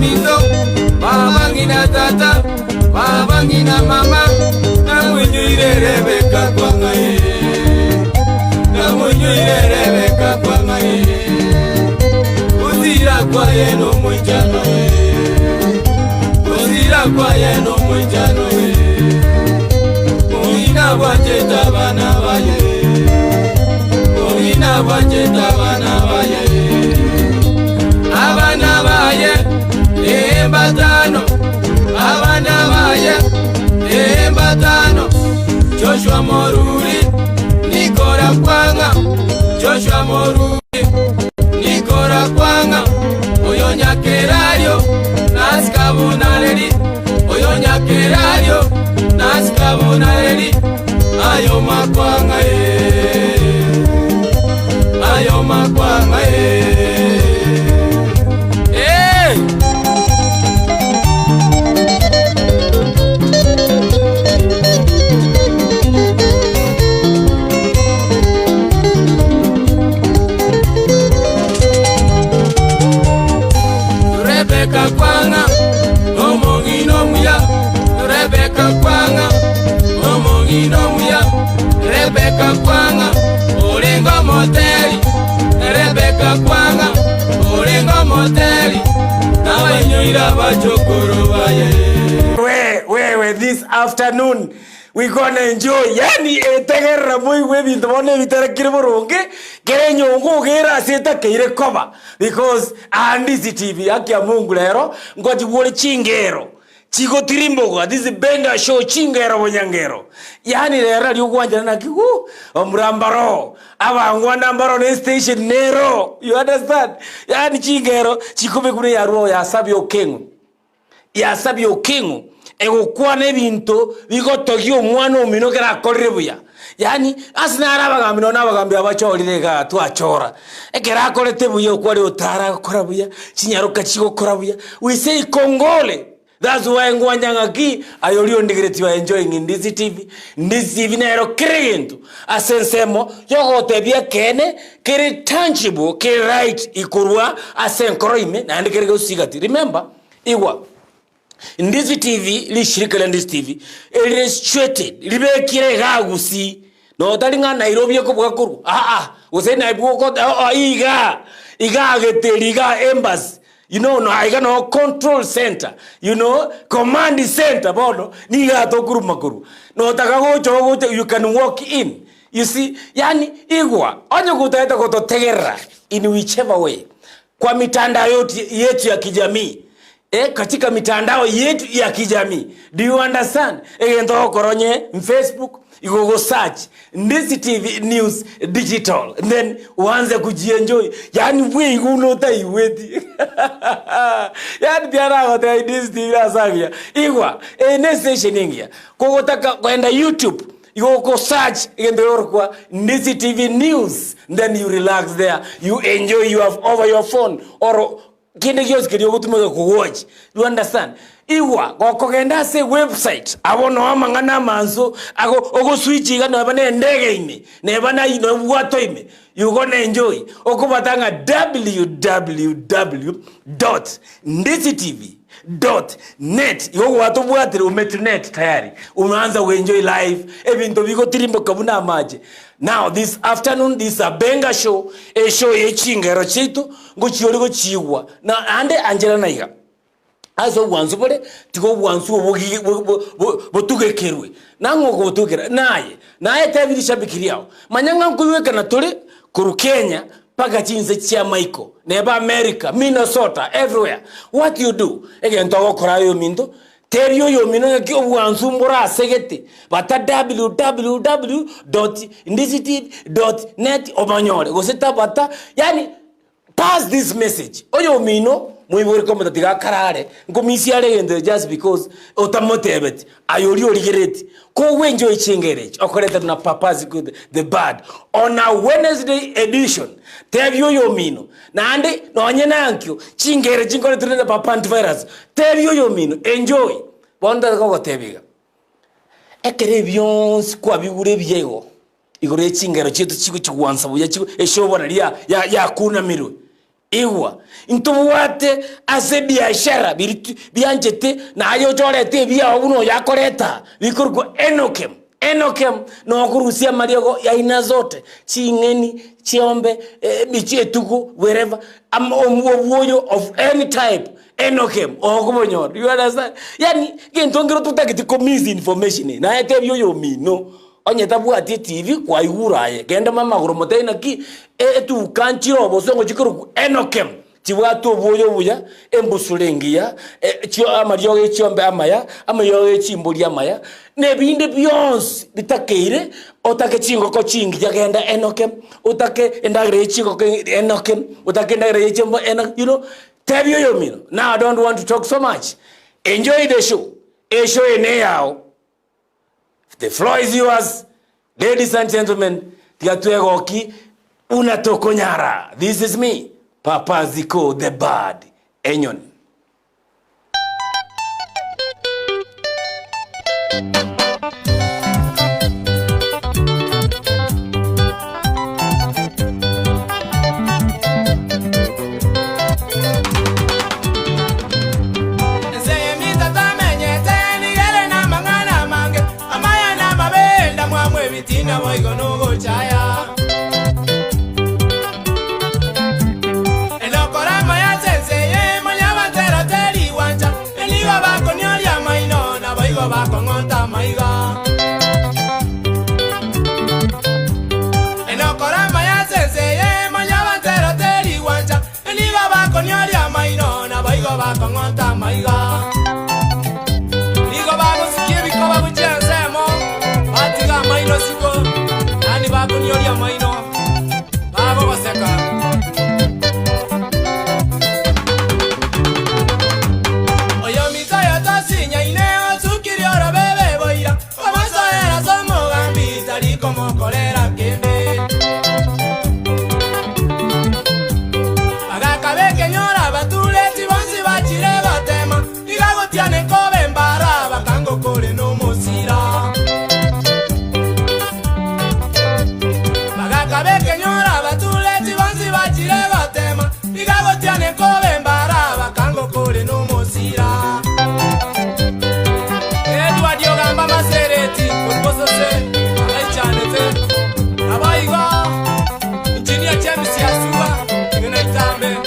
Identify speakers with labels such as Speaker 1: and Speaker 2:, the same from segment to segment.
Speaker 1: mindo, baba ngina tata, baba ngina mama, na mwenye Rebeka kwanga ye, na mwenye Rebeka kwanga ye, uzira kwa yeno mwenjano ye, uzira kwa yeno mwenjano ye, uina wajeta bana baye, uina wajeta bana baye, abana baye, embatano, abana baye, embatano, Joshua Moruri, Nikora Kwanga, Joshua Moruri, Nikora Kwanga, Oyonya Kerario, Naskabunareli, Oyonya Kerario, Naskabunareli, Ayoma Kwanga Ayoma Kwanga Rebeka Kwanga, omongino muya, Rebeka Kwanga, omongino muya, Rebeka Kwanga, olingo moteri, Rebeka Kwanga, olingo moteri, nawe nyoira bachokoro baye.
Speaker 2: Wewe, this afternoon we gonna enjoy. Yani etegerra muy webi tobone bitara kirboronge kere nyongo gera seta keire koba because Ndisi TV akia Mungu lero ngoti wole chingero chigo tirimbogo this benga show chingero bonyangero yani lera lyugwanja na kigu omrambaro abangwana mbaro ne station nero you understand yani chingero chikobe kune yaruo ya sabio kengu ego kwane binto bigotogio mwana omino kera korebuya yani asinara bagamino nabagambya bachorire ga twachora ekera korete buyo kwari utara korabuya chinyaruka chigo korabuya we say Kongole. That's why ngwanyanga ki ayolio ndigreti wa enjoying Ndisi TV. Ndisi TV nero kirento asensemo yogote bia kene kere tangible ke right ikurwa asenkroime na ndikere usigati. Remember iwa Ndisi TV li shirika la Ndisi TV illustrated libekire gagusi no talinga Nairobi ko bwakuru use naibu ko iga geteliga embassy you know no I got no control center you know command center bono ni ga to guru makuru no taka you can walk in you see yani igwa onye kutaeta ko to tegera in whichever way kwa mitandao yetu ya kijamii katika mitandao yetu ya kijamii. Do you understand? Ndo koronye Facebook igogo search Ndisi TV News Digital and then uanze kujienjoy yani we unota iweti yani biara wote Ndisi TV asagia igwa ne station ingia kogotaka kwenda YouTube you go search kwa Ndisi TV News then you relax there you enjoy you have over your phone or kinde kios kiri okutumoga ku watch you understand iwa kokogenda se website abono amangana manzo ago ogo switch igana bane ndege ine ne bana ino bwato ime you gonna enjoy okubatanga www.ndisitv.net yo watu bwatire umetunet tayari umeanza kuenjoy live ebintu biko tirimbo kabuna maje. Now this afternoon this a benga show a show yechingero chitu ngochiori go chiwa na ande Angela naiga azo bwanzu bole tiko bwanzu botugekerwe nango go botukera naye tabirisha bikiriao manyanga nkuweka na tole kuru Kenya paka chinze chia Michael neba America Minnesota everywhere what you do again to gokora yo mindo terio yo mino ki obwanzu mbora segete bata www.ndisitv.net obanyole goseta bata yani pass this message oyo mino muibore komata tiga karare ngomisi ale just because otamotebet ayori origereti ko wenjo ichingerech okoreta na papazi good the bad on a Wednesday edition tebyo yo mino nande nonye nankyo chingere chingore tune papa antivirus tebyo yo mino enjoy bonda ko gotebiga ekere byons kwa bigure byego igore chingero chitu chiku chikwansa buya chiku eshobora ya kuna mirwe Iwa intubwate ase biashara bianjete na ayo jorete bia uno yakoreta bikurgo enokem no kurusia mariego ya ina zote chingeni chiombe bichietuko wherever am omwoyo of any type enokem okubonyor. You understand? Yani gentongero tutakiti ko misinformation na ete byo mino onye tabwati TV kwa iguraye genda mama guromote na ki etu kanchiro bosongo chikuru enokem chiwato boyo buya embusulengia chio amaryoge chiombe amaya amayoge chimbulia amaya ne binde byons bitakeire otake chingo ko chingi jagenda enokem otake endagre chingo ko enokem otake endagre chimbo you know tebyo yomino. Now I don't want to talk so much. Enjoy the show. A show eneyao. The floor is yours, ladies and gentlemen. Tiatuegoki unatokonyara. This is me, Papa Ziko the Bad. Enyon.
Speaker 1: Tina waigo no go chaya Elo korama ya sense ye manyaba tera teri wancha Eliwa bako nyoria maino na waigo bako ngonta maiga Elo korama ya sense ye manyaba tera teri wancha Eliwa bako nyoria maino na waigo bako ngonta maiga Ligo bako sikie biko bako chensemo Atiga maino siko Nani bako nyori ya maino Babo waseka Oyo mita ya tasinya ineo Tsukiri ora bebe boira Omaso era somo gambi Tari como kolera kembe Agakabe kenyora batule Tibonsi bachire batema Igago tiane kobe mbara Bakango kore no mosira Kabe nyora batule tibanzi bachire batema Igago tiane kobe mbara bakango kore no mosira Edward yogamba masereti Kulposo se Aichanete Abaiga Engineer James Yasuwa Ngena itambe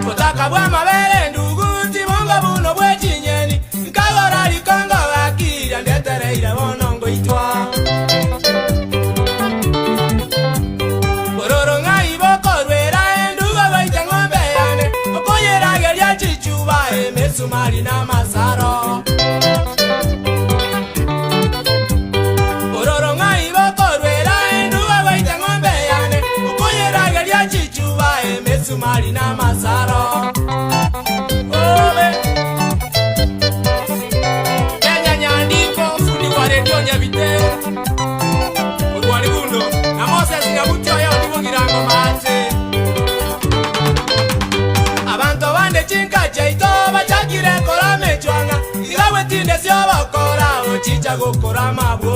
Speaker 1: Kotaka bwa mabele ndugu Tibonga buno bwe chinyeni Nkagora likonga wakiri Andetere ile bonongo itwa Sumari na masaro Ororo ngai bokorwera enduwa waite ngombe yane Ukoyera gelia chichuba Sumari na masaro Obe Kenya nyandiko Fundi wa redio nyabite Urwani bundo Na Moses ngabutio ya ndibu girango mate Abantu bande chinka chaito Bachakire kora mechwanga Igawe tinde sio bakora Ochicha gukora mabu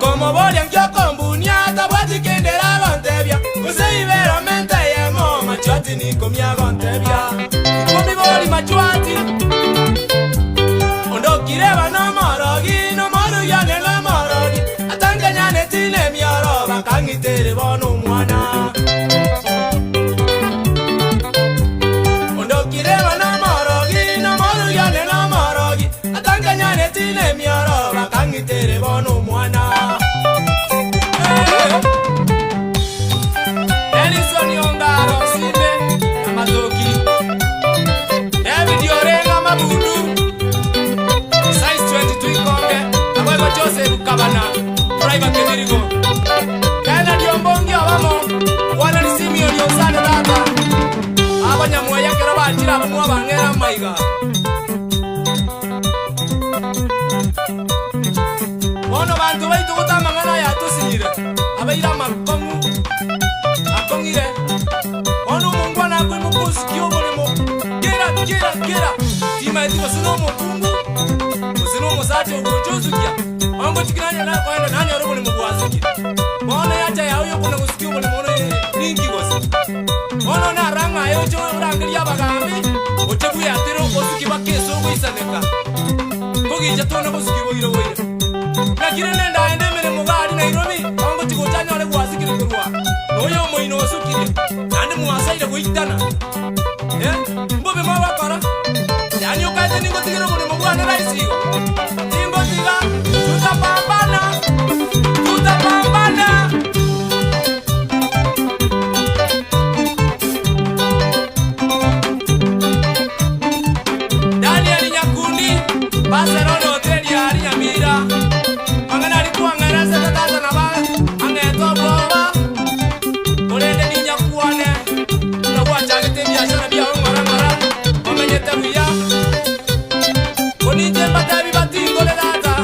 Speaker 1: Como bolia nkyo kombunya Tabwati kendera gontebya Useibero mente yemo Machuati nikomia gontebya Kumi boli machuati Ondokireba no morogi No moru yane no morogi Atange nyane tine mioro Bakangitere bono mwana Ondokireba no morogi No moru yane no morogi Atange nyane tine mioro Bakangitere bono mwana Elison Yongaro Simbe Amatoki David Yorenga Mabudu Size 22 Ikonge Abwego Joseph Kabana Private Kedirigo Kena Diombongi Abamo Wana Nisimi Oliosane Tata Abanya Mwaya Keraba Chira Abamwa Bangera Maiga Ono bantu baitu kuta mangana ya tusinire Abaira makomu Akongire Ono mungwana kwe mukusi kiobole mo Gera Tima eti wasino mo kungu Wasino mo sati ugochozu kia Ongo kuchikiranya na kwenda nani oro buli mugwaziki bona yacha yawe yokuna gusikia buli mono ningi gosi bona na ranga yo jo urangiria bagambi otebu yatero gosiki bakeso gwisaneka bogija tona gosiki bogiro boire nakire nenda ende mere mugari Nairobi ongo chigotanya ole gwazikire kurwa noyo moino osukire nande muasaire goitana mbobe mabakora yani ukaze ningo tigiro buli mugwana raisigo ningo tiga tutapambana Daniel Nyakundi Barcelona hotel ya Nyamira angana alikuwa ngarasa tata na baba angeto baba olende ni Nyakuane na wacha gete biashara bia ngara amenyeta bia onije batabi batingo le data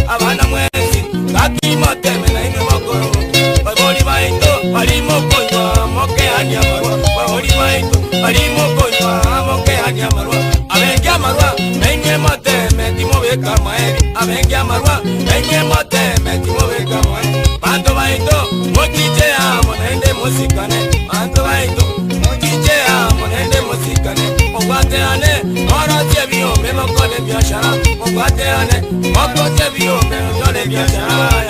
Speaker 3: Abana mwezi, haki mateme
Speaker 1: Alimokonywa mokeania marua Wahuri waitu alimokonywa mokeania marua Abengia marua Menye moteme timo weka maeri Abengia marua Menye moteme timo weka maeri Bantu waitu Mokijea monende musikane Bantu waitu Mokijea monende musikane Mokwateane Orotie biombe mokole biashara Mokwateane Mokote biombe mokole biashara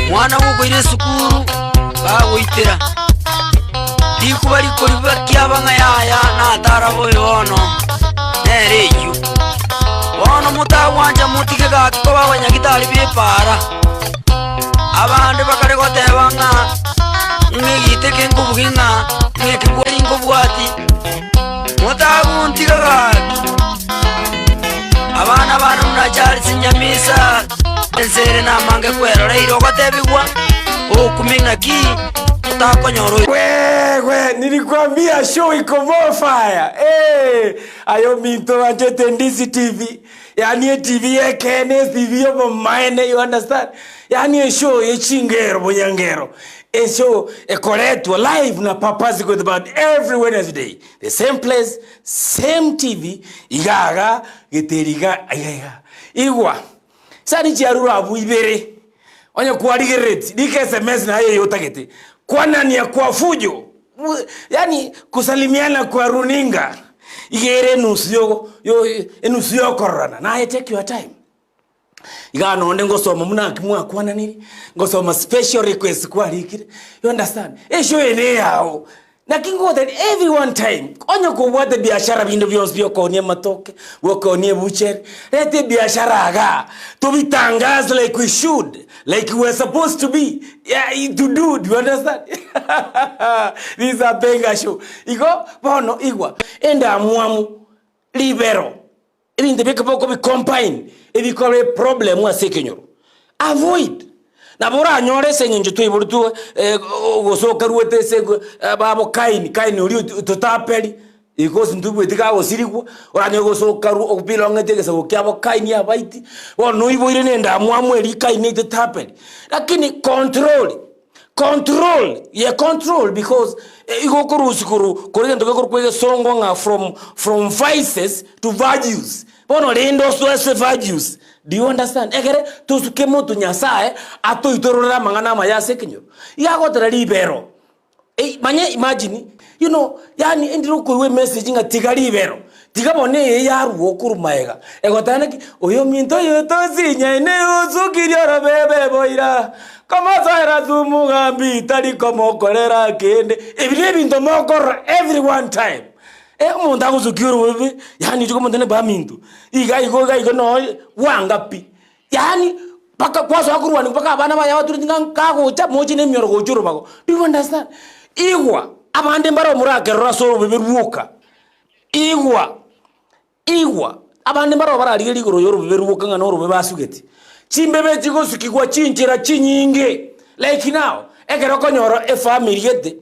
Speaker 3: Mwana wuko ire sukuru bagwitira dikuba likoliba kyabanga yaya na tarabo yono nereju wono mutawanja mutike gakiko babanyagitali bipara abandi bakare gotebanga ngigiteke ngubuginga ngekigwari ngubwati mutaguntika gaki abana munachari sinyamisa ensere na mange kwerora iroko tebigwa okuminga ki utakonyoro
Speaker 2: wewe nilikwambia show iko fire ayo minto wanjete ndisi TV yani TV yake ne TV yo maene, you understand, yani show yechingero bonyangero show ekoletwa live na papazi with about every Wednesday, the same place, same TV igaga geteriga ayaga igwa sani chiarura abu ibere onye kuarigereti dike SMS na yeye yotagete kwana ni ya kwa fujo, yani kusalimiana kwa runinga igere nusuyo korana na take your time igano onde ngosoma munakimwa kwana nini ngosoma special request kwa likire, you understand show ene yao Na kingo that every one time onyo ko wate biashara bindo byos byo konie matoke wo konie bucher rete biashara aga to be tangas like we should, like we're supposed to be, yeah, to do you understand? This is a benga show iko bono igwa enda muamu libero in the beka poko be combine if you call a problem wa sekenyoro avoid na bora nyore senye njutu iburutu gosoka ruwete se babo kaini uri tutapeli ikosi ndubu etika osirikwa oranyo gosoka ru okupilonge se okyabo kaini abaiti wono iboire nenda mwamweri kaini tutapeli lakini control because igokurusukuru korigendo gokurkwege songo nga from vices to values bono rendo so values. Do you understand? Egere tusuke motu nyasae ato itorora mangana maya sekinyo. Yago tara libero. Manye imagine, you know, yani endiro kuwe message nga tiga libero. Tiga bone yaru okuru maega. Ego tanaki oyo minto yoto sinya ne uzukiri ora bebe boira. Kama zaira zumu gambi tali komo kolera kende. Ebile binto mokoro every one time. Umuntu akuzukiro wewe yani juko mutene ba mintu igo no wangapi yani paka kwaso akurwani paka abana baya watu ngako cha mochi ne myoro gojuro bako. Do you understand? Igwa abande mbaro murake raso beberuka igwa abande mbaro barari ligoro yoro beberuka ngano ro bebasugeti chimbebe chiko sukigwa chinjira chinyinge like now egero konyoro family yete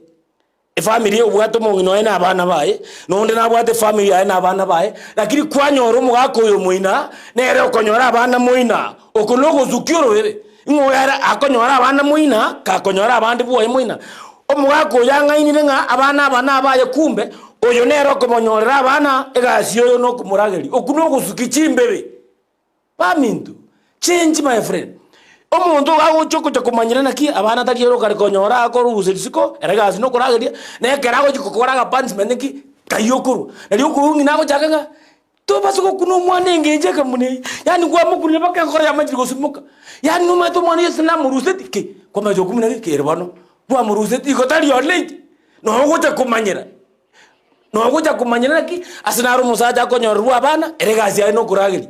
Speaker 2: family obwato mongino ena abana bae nonde na bwate family ena abana bae lakini kwanyoro mugako yo muina nere okonyora abana muina okunogo zukiro bebe ngoyara akonyora abana muina ka konyora abandi buwe muina omugako yanga inire nga abana bae kumbe oyo nere okomonyora abana egasiyo yo no kumurageri okunogo zukichimbebe pamintu change my friend. Omuntu agochoko kumanyira naki abana takiro kare konyora akoruze siko erega sino korageria ne kerago chikokoraga punishment nki kayokuru nari ukungi nago chakanga to basuko kuno mwane ngeje kamune yani kwa mukuru baka kora ya majiri gosumuka yani numa to mwane yesna muruseti ke kwa majo kumuna ke erbano bwa muruseti ko tali yolete no gocha kumanyira naki asinaro musaja konyorwa abana erega sia no korageria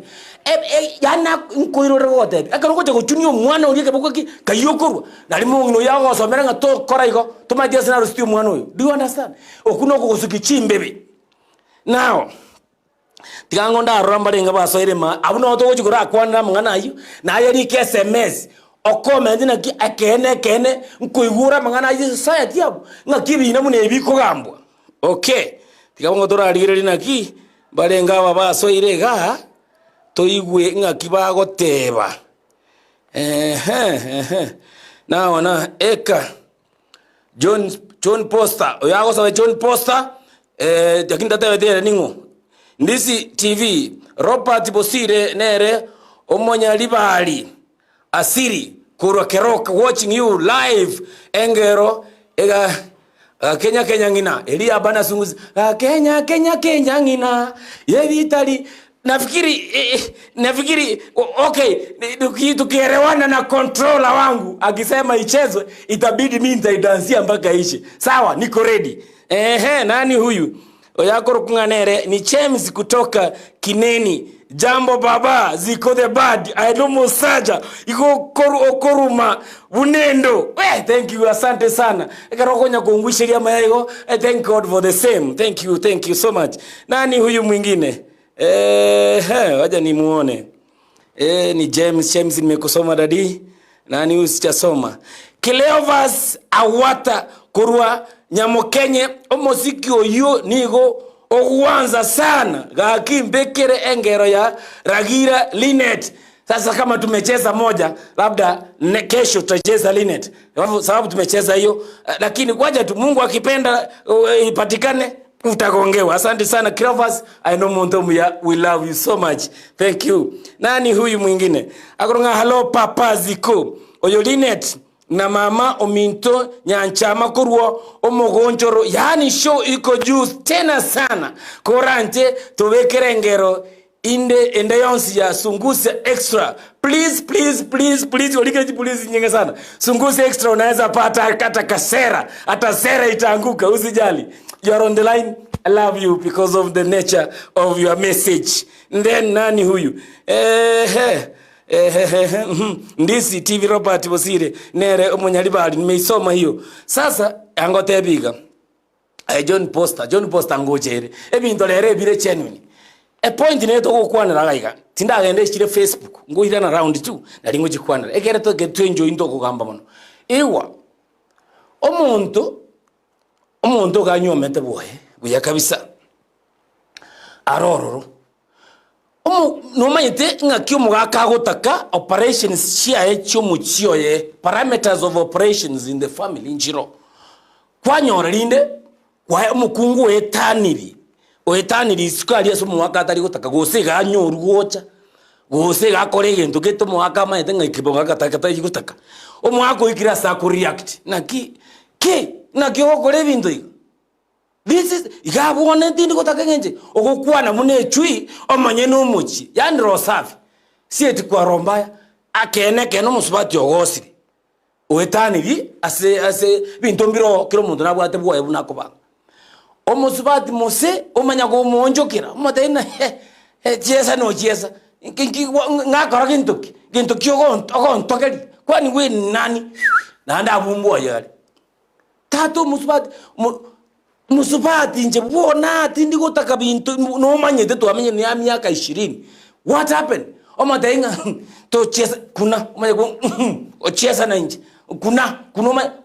Speaker 2: yana nkoiro regote akaro ko chuni omwana uri ke bokoki kayokorwa nali mungino yago somera nga to koraigo to ma dia scenario sti omwana oyo. Do you understand? Okuno ko gosuki chimbebe now tigango nda ramba nga basoire ma abuno to gochikora akwana mangana ayo na yari ke SMS o comment na ki akene nkoigura mangana ayo society yabo nga kibina mune biko gambwa okay tigango to rarire naki barenga basoire ga toigwe ngaki bagoteba na eka John Poster oyago sabe John Poster jakinda tebe ningo ndisi TV Robert Bosire nere omonya libali asiri kurokeroka watching you live engero ega Kenya ngina Elia bana sunguzi Kenya ngina yevitali nafikiri okay tukielewana na controller wangu akisema ichezwe itabidi mimi nitaidansia mpaka ishi sawa niko ready nani huyu oyakoro kunganere ni James kutoka Kineni jambo baba ziko the bad I know musaja iko okoruma bunendo thank you asante sana ekarokonya kungwishiria mayago thank God for the same thank you so much nani huyu mwingine waja nimuone ni James nimekusoma dadi nani usichasoma Cleovas awata kurwa nyamokenye omoziki oyo nigo oguanza sana gakimbekere engero ya Ragira Linet. Sasa kama tumecheza moja labda kesho tutacheza Linet sababu tumecheza hiyo lakini kwaja tu Mungu akipenda ipatikane utagongewa. Asante sana Cleovas, I know Montomuya, we love you so much. Thank you. Nani huyu mwingine? Akoronga hello papa ziko. Oyo Linet na mama ominto nyanchama kurwo omogonjoro yani show iko juu tena sana. Korante tubekere ngero ende yonsi ya Sunguse Extra. Please walikeji polisi nyingi sana. Sunguse Extra unaweza pata kata kasera, hata sera itaanguka, usijali. You are on the line. I love you because of the nature of your message. Then nani huyu? Ndisi TV Robert Bosire nere umunyalibali nimeisoma hiyo. Sasa angotebiga John Poster ngojere ebintu lere bire genuine. A point neto gukwanira gaiga tindagende shire Facebook ngoira na round 2 nari ngojikwanira ekere to get to enjoy into kugamba muno iwa omuntu ganyomete buya kabisa arororo nomanyete ngakyo mugaka gutaka operations chia cyo muchio ye parameters of operations in the family njiro kwanyorinde kwa mukungu wetaniri sukari yeso mwaka atari gutaka gosiga anyoru gocha gosiga kore gento geto mwaka mayete ngikibonga kataka gutaka omwako ikira sa ku react naki okore bintu igo. This is igabone ndindi gutaka ngenje ogukwana mune chui omanye no muchi yani rosafi sieti kwa rombaya akene musubati ogosiri wetaniri ase bintu mbiro kiro muntu nabwate bwoye bunakobanga omusubati mose omanya go monjokira mataina chiesa no chiesa ngakora gintoki ogontokeri kwani we nani nanda bumbo yali tato musubati nje bona tindi gutaka bintu no manyete to amenye ni miaka 20 what happened omatainga to chiesa kuna omanya go o chiesa na nje kuna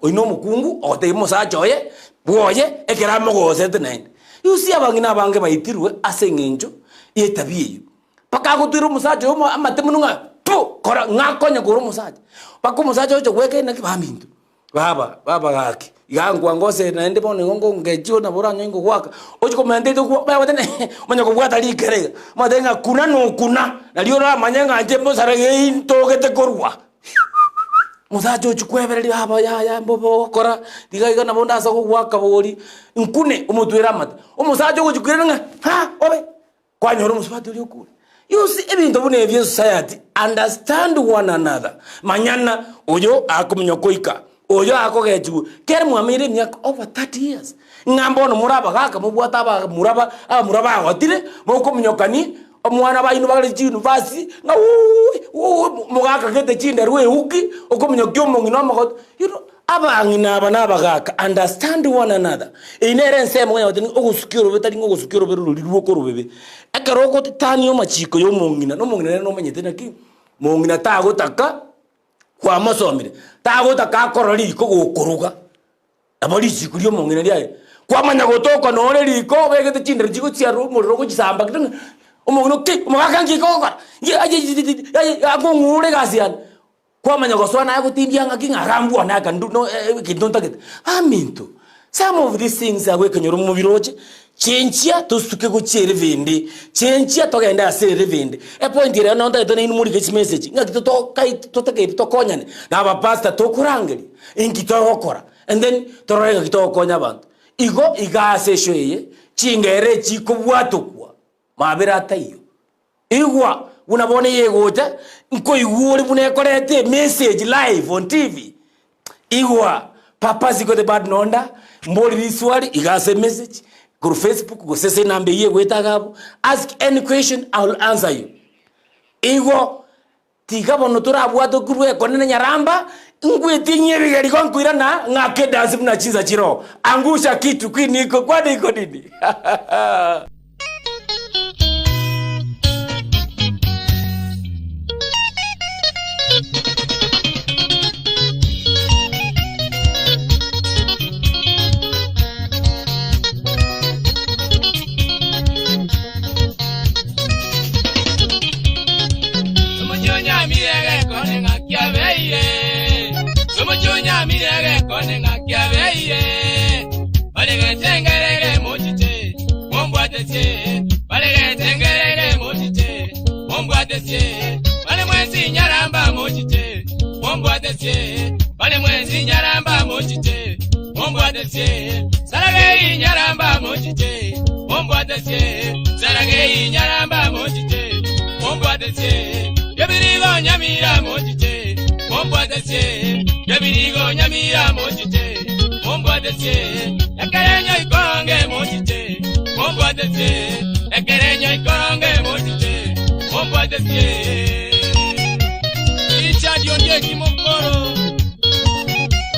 Speaker 2: oino mukungu ote musachoye boye ekeramo gosete nende yusi abangina bange baitirwe asengenjo yetabiye paka gutiro musacho mo amatemununga pu kora ngakonya goro musacho pako musacho cyo gweke na kibamindu baba gaki yangwa ngose nende bone ngongo ngejo na bora nyengo gwaka ocho komende to kwa batene manya ko bwata likere madenga kuna na liora manyanga nje mosarage intogete korwa musacho chukwebereri haba ya mbobo kora diga na bonda asa gwaka bori nkune umutwira mata umusacho guchukira nga obe kwanyoro musubati uri ukuri. You see ebintu bune vya society understand one another manyana oyo akumnyokoika oyo akogeju kere mwamire myaka over 30 years ngambono muraba gaka mubwata ba muraba agotire mokumnyokani omwana bainu bagale university nga mugaka gete chinde rwe uki okumnyokyo mongino magot abangina abagaka understand one another inere nsemo ngonya otini ogusukiro betari ngogusukiro beruri rwoko rubebe akaroko tani yo machiko yo mongina no manyete naki mongina tagotaka kwa masomire tagotaka korori ko gokuruga abali chikurio mongina ria kwa manya gotoko no leriko begete chindere chiko cia rumuriro kugisamba kitunga omongino ke omugaka ngikokora ye agongure gasian kwa manya goswana yagutindia ngaki ngarambu anaka nduno kidontakete aminto some of these things are wekenyoro mubiroje chenchia tusuke guchere vende chenchia togenda asere vende e point ire no nda tone muri ke message ngaki to take to konyane na ba pastor to kurangeli inki to okora and then to rega to konya bantu igo igase shoye chingere chikubwato kwa mabira tayo igwa unabone yegoja nko iguri bunekorete message live on TV igwa papa ziko the bad nonda mboli biswali igase message go Facebook go sese nambe ye gwetagabo ask any question I will answer you igwa tigabono turabwato kurwe konene nyaramba ngwetinye bigari konkwira na ngake dance mna chinza chiro angusha kitu kwiniko kwani iko nini
Speaker 1: Saragei nyaramba mochite nyamira mochite mombwatesie yebirigo nyamira mochite mombwatesie ekerenyo ikonge mochite mombwatesie ekerenyo ikonge mochite mombwatesie ichadio ndiye kimokoro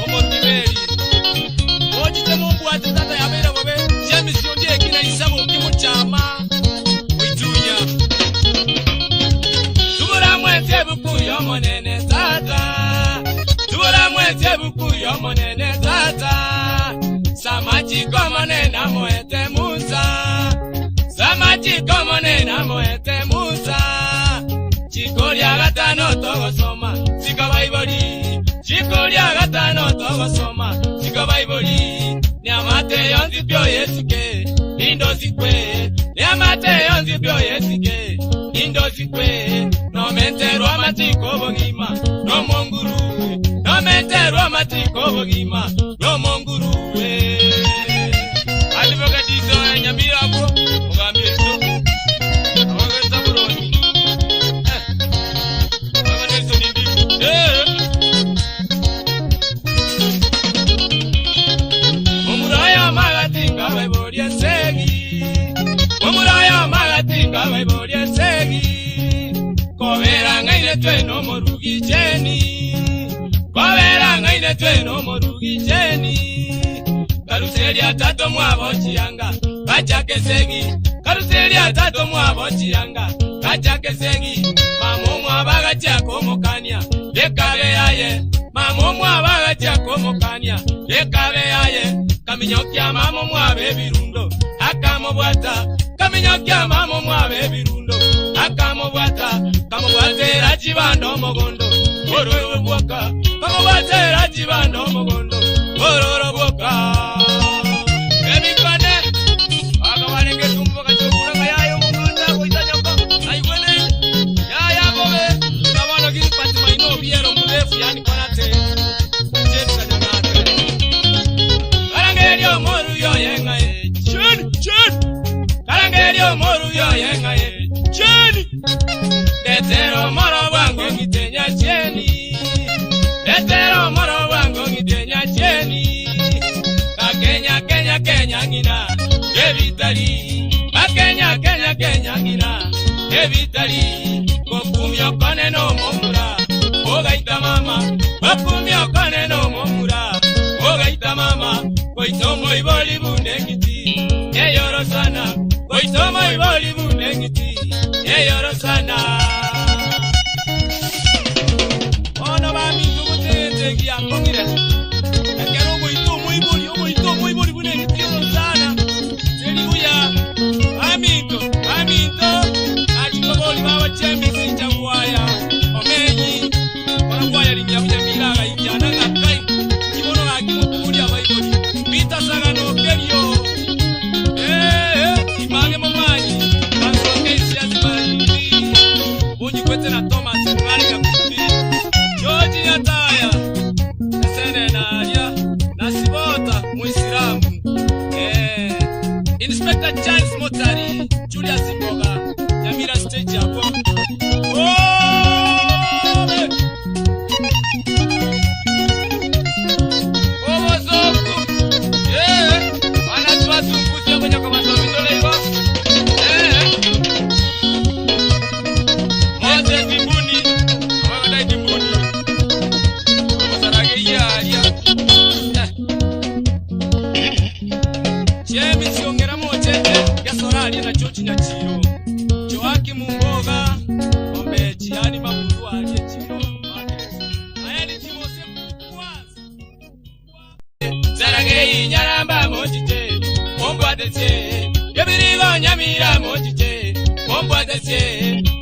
Speaker 1: omotimeri mochite mombwate tata yabera bobe jemisio ndiye kina isabo kimuchama oitunya tubura mwete buku yomonene tata tubura mwete buku yomonene tata samaji komone na moete musa samaji komone na moete musa chikoria gatano togosoma sika baiboli chikoria gatano togosoma sika baiboli nyamate yonzi byo yesike indozikwe nyamate yonzi byo yesike indozikwe no mentero amatiko bogima no monguruwe no mentero amatiko bogima no monguruwe aliboga dizo nyamira bo mugambye to awageza buroni awageza nindi omuraya magatinga baiboriya segi omuraya magatinga baiboriya segi kobera ngaine tweno morugi jeni kobera ngaine tweno morugi jeni karuseli atato mwabo chiyanga kachake segi karuseli atato mwabo chiyanga kachake segi mamumu abaga chako mokania lekabe yaye mamumu abaga chako mokania lekabe yaye kaminyokia mamumu abe birundo akamobwata kaminyokia mamumu abe birundo akamobwata kamobwatera chibando mogondo ororo bwaka kamobwatera chibando mogondo ororo bwaka emikane akawanenge tumbo kachokura kayayo muganda koitanyako aigwene yaya bobe nabana kiri pati maino biero murefu yani kwanate jetsa nyangate karangerio moru yo yengae chun karangerio moru yo yengae chun tetero moro wango ngitenya cheni tetero moro wango ngitenya cheni kakenya kenya kenya ngina evitali kakenya kenya kenya ngina evitali kokumyo kone no momura ogaita mama kokumyo kone no momura ogaita mama koitomo iboli bundengiti yeyoro sana koitomo iboli bundengiti yeyoro sana ono bami tugutete ngia kongire ekero muito muy bundengiti yoro sana selikuya aminto achikoboli baba chemisi chabuaya omenyi wanabuaya linyamira gaijana ngakai kibono gakimukulia baiboli pita saga no kerio imange momanyi bansoke isiazibali bunyi kwete na Thomas ngari kakuti George Nyataya sene naria nasibota muislamu Inspector Charles Motari Julius Mboga Nyamira stage hapo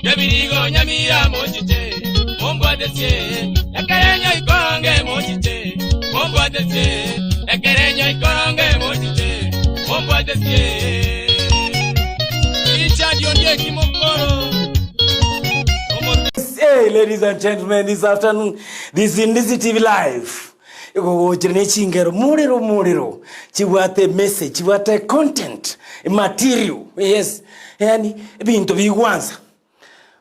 Speaker 1: Yebirigo nyamira mochite mombwatesie ekerenyo ikonge mochite mombwatesie ekerenyo ikonge mochite mombwatesie ichadio ndiye kimokoro.
Speaker 2: Hey ladies and gentlemen, this afternoon this Indisi TV live Chirine chingero muriro chiwate message chiwate content material. Yes, yani bintu bigwanza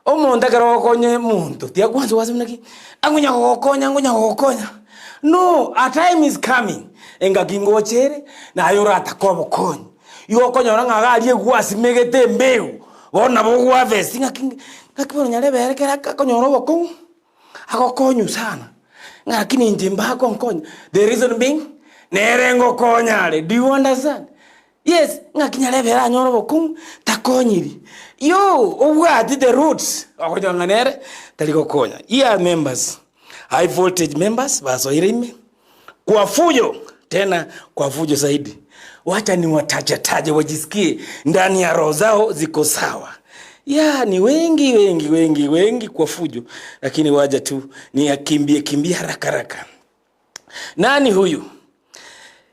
Speaker 2: omonda karo konye muntu tia kwanza wasimnaki angunya kokonya no, a time is coming enga kingochere na ayora atakobo konye yo konya nga gali egwasi megete mbeu bona bo harvest ngakibona nyale berekera konyoro boko akokonyu sana ngakini njimba konkonya the reason being nerengo konyale. Do you understand? Yes, ngakinyale bera nyoro boko takonyiri yo obwati the roots akojanganere taliko konya. Yeah, members, high voltage members basoirime kwa fujo tena kwa fujo zaidi. Wacha ni wataje wajisikie ndani ya roho zao ziko sawa. Ya ni wengi kwa fujo, lakini waja tu ni akimbie haraka. Nani huyu?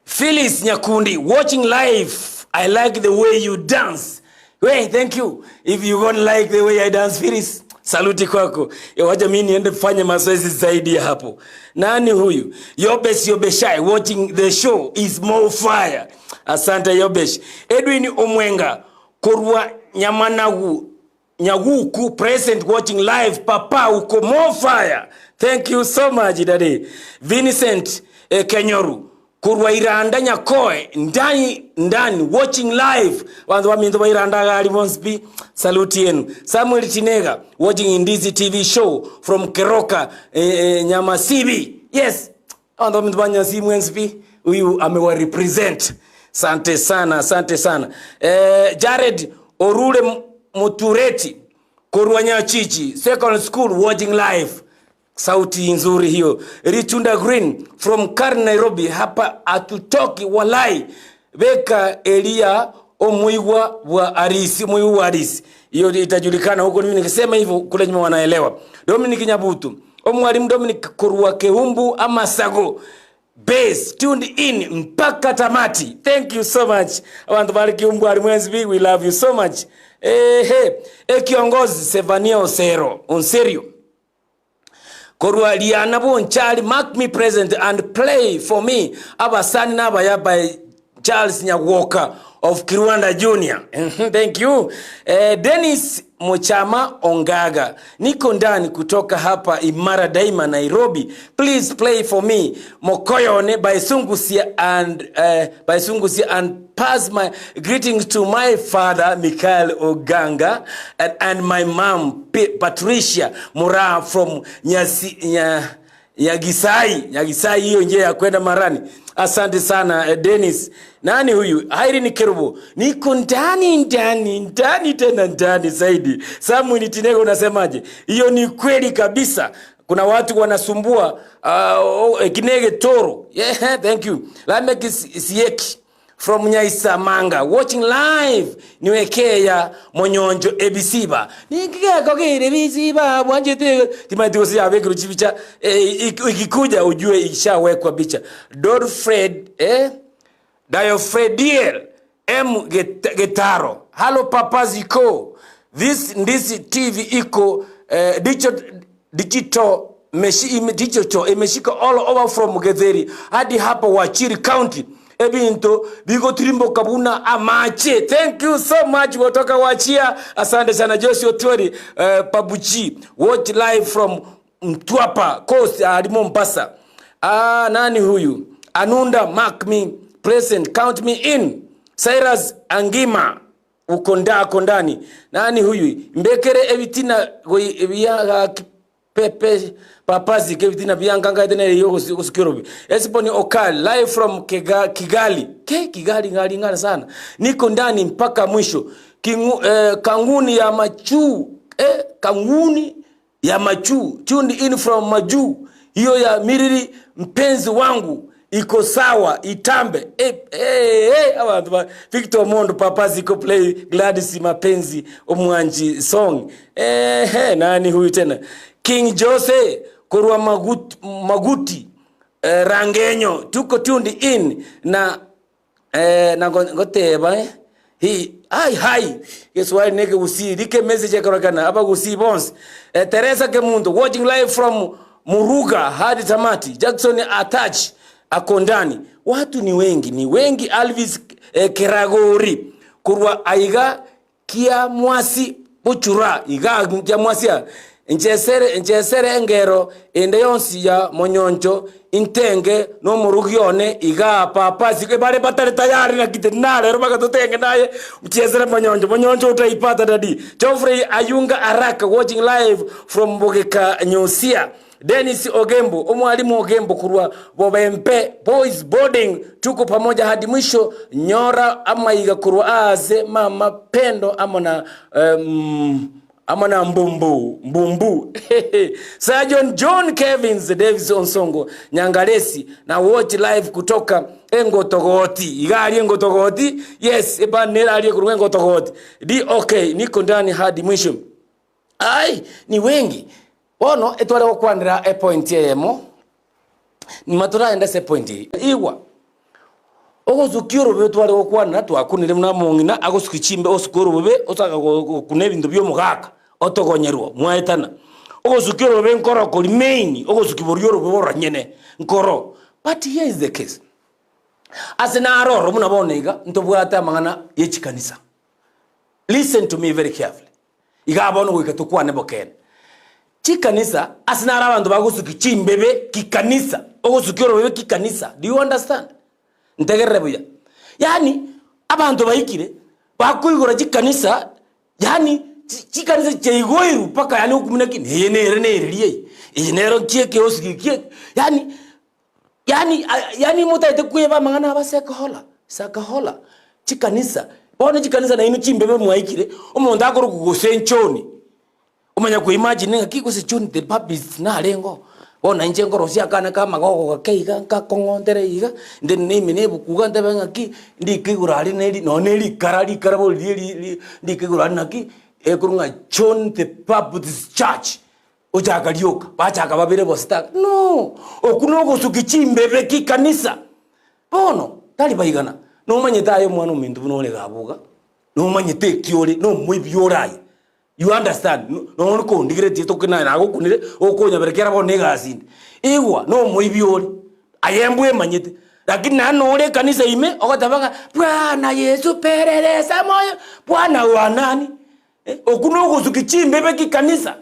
Speaker 2: Phyllis Nyakundi watching live. I like the way you dance. Hey, thank you. If you don't like the way I dance, Phyllis, saluti kwako. Wacha mimi niende kufanya mazoezi zaidi ya hapo. Nani huyu? Yobesh Yobeshai watching the show is more fire. Asante Yobesh. Edwin Omwenga Korwa Nyaguku present watching live. Papa uko more fire. Thank you so much daddy. Vincent Kenyoru Kurwa Iranda Nyakoe ndani watching live. Wanzo waminzo wa Iranda gali monspi saluti yenu. Samuel Chinega watching Indizi TV show from Keroka Nyamasibi. Yes, wanzo waminzo wa Nyamasibi monspi uyu amewa represent. Sante sana. Jared Orule Mutureti Kurwa Nyachichi second school watching live. Sauti nzuri hiyo. Richunda Green from Karen Nairobi. Hapa atutoki walai. Beka Elia Omuigwa wa Arisi. Hiyo itajulikana huko, mimi nikisema hivyo kule nyuma wanaelewa. Dominic Nyabutu. Omwalimu Dominic Kurwa Kehumbu ama Sago. Base tuned in mpaka tamati. Thank you so much. Abantu bali Kehumbu alimwenzi, we love you so much. Kiongozi Sevania Onserio. Korwa Liana Bonchali, mark me present and play for me. Abasani Nabaya by Charles Nyawoka of Kirwanda Junior. Thank you. Dennis Mochama Ongaga. Niko ndani kutoka hapa Imara Daima Nairobi. Please play for me Mokoyone by Sungusia and pass my greetings to my father Mikael Oganga and my mom Patricia Mura from Nyagisai hiyo nje ya kwenda Marani. Asante sana Dennis. Nani huyu? Irene Kerubo. Niko ndani tena ndani zaidi. Samuel Tinego unasemaje? Hiyo ni kweli kabisa. Kuna watu wanasumbua Kinege Toro. Yeah, thank you. Lamek Sieki from Nyaisa Manga watching live. Niwekee ya Monyonjo Ebisiba. Nikike kokere Ebisiba mwanjete timatikosi ya wekuru chibicha ikikuja ujue ishawekwa bicha. Dorfred Diofrediel M Getaro. Hello Papa Ziko. This TV iko digital imeshika all over from Getheri hadi hapa Wachiri County. Ebinto bigo tulimbo kabuna amache. Thank you so much kutoka Wachia. Asante sana Joshua Otori Pabuchi watch live from Mtwapa Coast Mombasa. Nani huyu? Anunda mark me present, count me in. Cyrus Angima uko ndani. Nani huyu? Mbekere ebitina goya Pepe Papazi kevitina bianganga tene yo kusikirobi. Esiponi Okal live from Kigali. Kigali ngana sana. Niko ndani mpaka mwisho. Kanguni ya Machu. Kanguni ya Machu. Tuned in from Maju. Hiyo ya Miriri mpenzi wangu. Iko sawa itambe. Victor Mondo Papazi ko play Gladys mapenzi omwanji song. Nani huyu tena? King Jose Kurwa Maguti Rangenyo tuko tuned in na ngoteba hi Kiswahili neke usi dike message yakoragana aba usi bons. Teresa Kemundo watching live from Muruga hadi tamati. Jackson Attach akondani. Watu ni wengi. Alvis Keragori Kurwa Aiga Kia Mwasi buchura iga jamwasia enchesere engero ende yonsi ya monyonjo intenge no murugione iga papa sike bare batare tayari na kitenare robaga tutenge naye mchesere monyonjo utaipata dadi. Geoffrey Ayunga Araka watching live from Bogeka Nyosia. Dennis Ogembo, omwalimu Ogembo kurwa Bobempe boys boarding, tuko pamoja hadi mwisho. Nyora Amaiga kurwa aze mama Pendo amana mbumbu Sergeant John Kevins Davis Onsongo Nyangalesi na watch live kutoka Engotogoti. Igali Engotogoti, yes, ebanera ali kurwa Engotogoti di. Okay, niko ndani hadi mwisho. Ai ni wengi ono etwale okwandira a point yemo ni matura enda se point iwa ogozukiro be twale okwana twakunire muna mungina agosukichimbe osukuru be osaka kune bintu byo mugaka otogonyerwa mwaetana ogozukiro be nkoro ko main ogozukiborio be boranyene nkoro. But here is the case, asena aroro muna bonega ntobwata mangana yechikanisa. Listen to me very carefully. Igabona wikatukwane bokene chikanisa asinara abantu bagusuki chimbebe kikanisa ogusukiro bebe kikanisa. Do you understand? Ntegerebuya yani abantu bayikire bakuyigora chikanisa yani chikanisa cheigoiru paka yani ukumina nere inero kieke osiki kieke yani mutaite kuyeba mangana abasekahola chikanisa bona chikanisa na inu chimbebe mwaikire umuntu akoro kugosenchoni umanya ku imagine ngaki se chuni the puppies na lengo bona inje ngoro sia kana kama gogo keiga nkakongondere iga ndi nimi ne bukuga ndebe ngaki ndikigurari neli no neli karali karabo li ndikigurari naki ekurunga chon the puppies church ojagalioka bachaka babire bosta no okunogo sukichimbebe kikanisa bono tali baigana no manye tayo mwana umindu bunole gabuga no manye te kiore no mwibyoraye. You understand? No ko ndigire tito kina na gokunire okonya berekera bo negasinde igwa no muibiori ayembwe manyite lakini nano ole kanisa ime okotabanga Bwana Yesu pereresa moyo Bwana wa nani okuno kuzukichimbe beki kanisa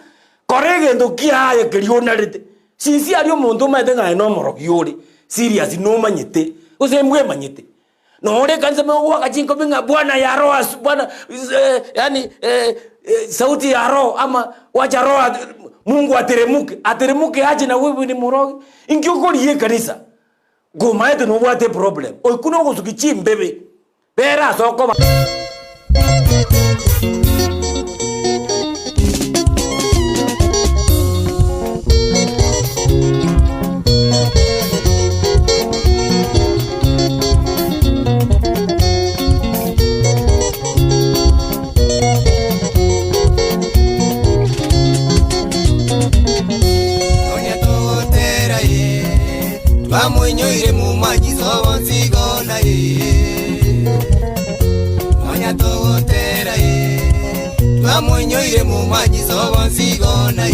Speaker 2: korege ndo kiaye keliona lete sinsi ali omuntu maitenga no morogiori serious no manyite osembwe manyite no ole kanisa mo wakachinko benga Bwana ya roho Bwana yani sauti ya roho ama wacha roho Mungu ateremuke aje na wewe ni morogi ingiokori ye kanisa goma yetu no wate problem okuno kuzukichimbebe bera soko
Speaker 1: Mwenyoire mu majizo bonzigona Monya togotera mwenyoire mu majizo bonzigona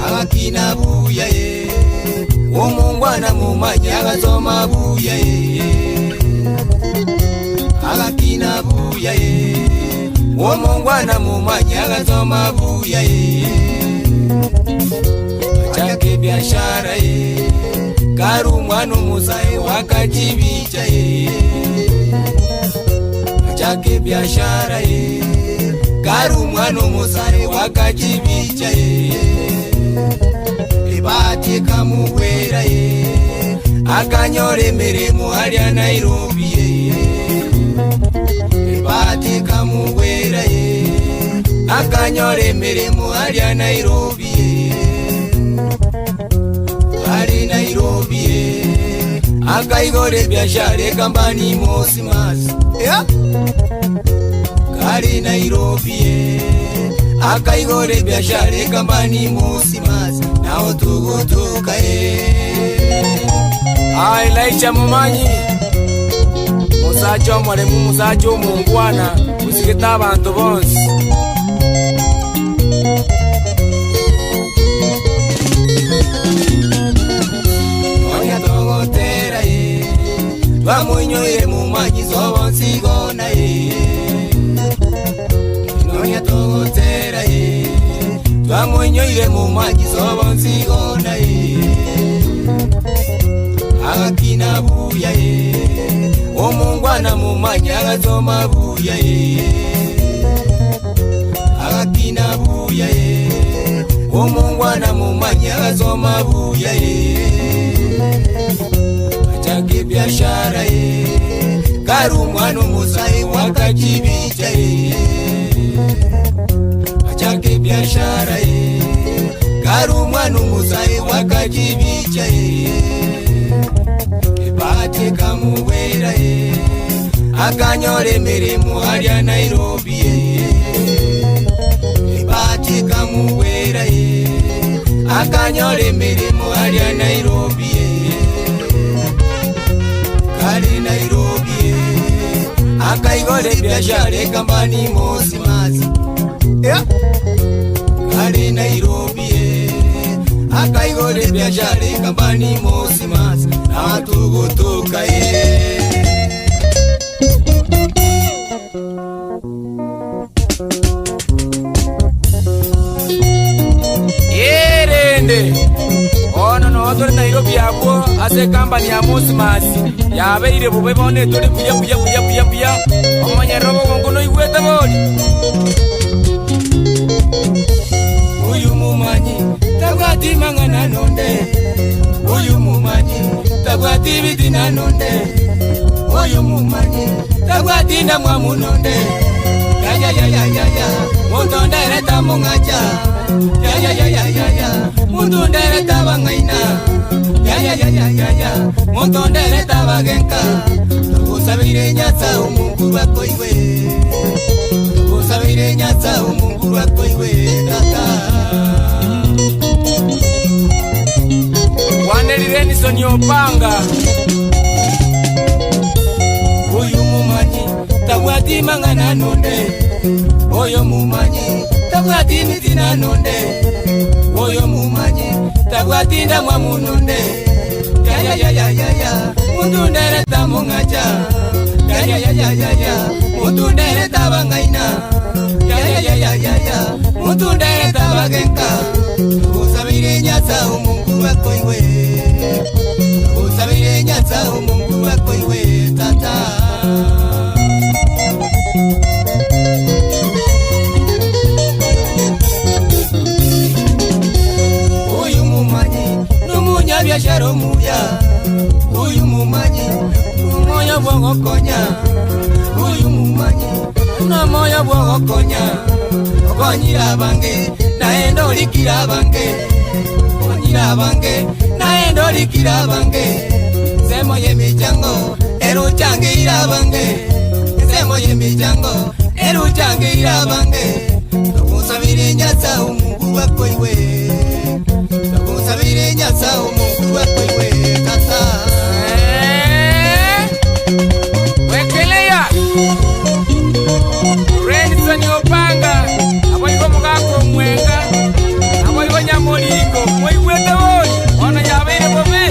Speaker 1: Agakina buya umungwana mu maji agasoma buya Agakina buya umungwana mu maji agasoma buya Chake biashara karu mwana musae wakajibicha Chake biashara karu mwana musae wakajibicha Ibati kamuwera akanyore meremu hali ya Nairobi Ibati kamuwera akanyore meremu hali ya Nairobi Ari Nairobi akaigore biashara kambani Mosimas Kari Nairobi akaigore biashara kambani Mosimas nao tugutuka ai laisha mumanyi musacho mwaremu musacho mungwana usigeta abantu bonse Mwenyoire mu majizo bonzigona Agire mu maji sobo nsigona agakina buya omungwana mu maji agasoma buya agakina buya omungwana mu maji agasoma buya achake biashara karu mwana musai wakajibicha achake biashara karu mwana musai wakajibicha ebate kamuwera akanyore mirimo harya Nairobi ebate kamuwera akanyore mirimo harya Nairobi kali Nairobi akaigole biashara kambani Mosimazi kali Nairobi akaigole biashara kambani Mosimazi na tugutuka ono no tuli Nairobi yabo ase company ya Mosimazi yabeire bube bone tuli buya omanya robo ngono igwete boli uyu mumanyi tabwati mangana nonde uyu mumanyi tabwati bitina nonde uyu mumanyi tabwati na mwamunonde ya mutondere tamungacha ya mutondere tabangaina ya mutondere tabagenka tugusabire nyatsa umungu wakoiwe tugusabire nyatsa umungu wakoiwe tata wanelireni soniopanga uyu mumanyi tabwati mangana nonde oyo mumanyi tabwati mitina nonde oyo mumanyi tabwati ndamwa munonde ya mutundere tamungacha ya mutundere tabangaina ya mutundere tabagenka usabire nyatsa umungu wakoiwe usabire nyatsa umungu wakoiwe tata biashara muya uyu mumanyi moyo bwogokonya uyu mumanyi na moyo bwogokonya okonyira bange naendo likira bange okonyira bange naendo likira bange semo yemichango eruchange ira bange semo yemichango eruchange ira bange tukusabire nyatsa umungu wakoiwe tukusabire nyatsa umungu wakoiwe tata wekeleya Renson Opanga aboyiko mugako mwenga aboyiko nyamoliko mwiwete woi ona yabeire bobe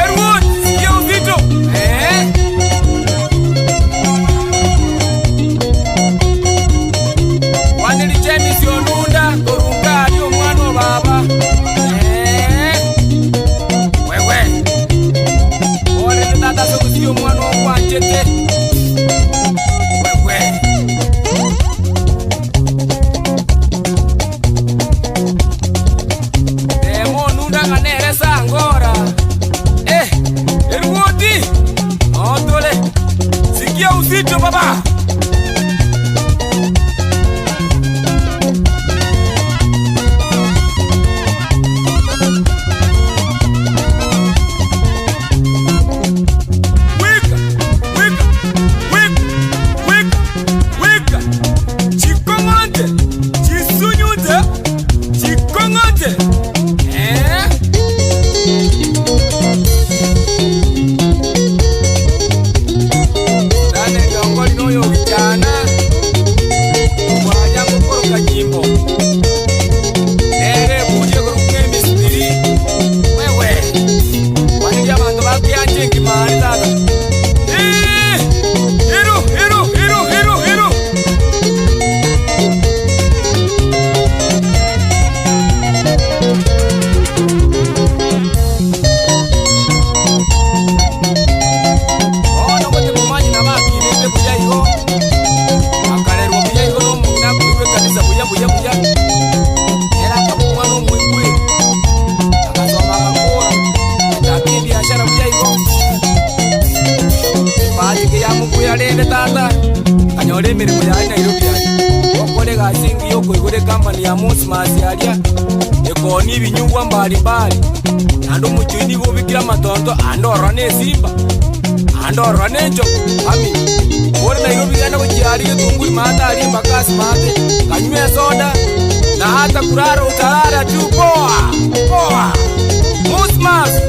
Speaker 1: Erwood yo vito wanili chemi sionunda korunga yo mwana baba okore emirimo yaye Nairobi yaye okore gasingi yokoigure company ya Mosmas yaria ekoni ibinyungwa mbalimbali ando muchini gobikira matonto andorwa ne simba andorwa nenjo ami ore Nairobi yana kuchiari gitunguri mata ali mbakasi mate kanywe soda na hata kurara utarara tu poa Mosmas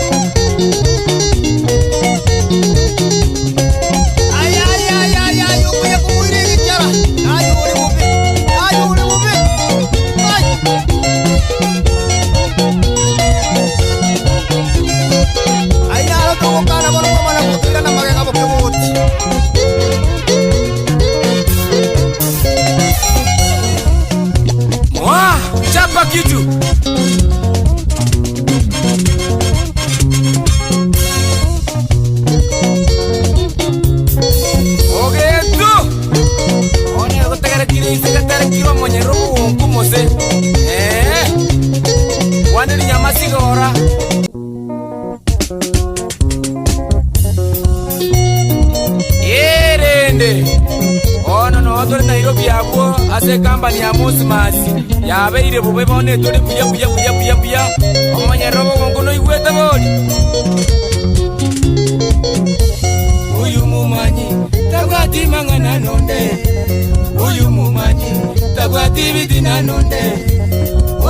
Speaker 1: chapa kitu ogeto one gotegere kirisi gatere kiwa mwenye roho ngumose waneli nyama sigora erende ono no otore Nairobi yako ase company ya Mosmas yabeire bube bone tore buya omanye robo ngono igweta boli uyu mumanyi tabwati mangana nonde uyu mumanyi tabwati bidina nonde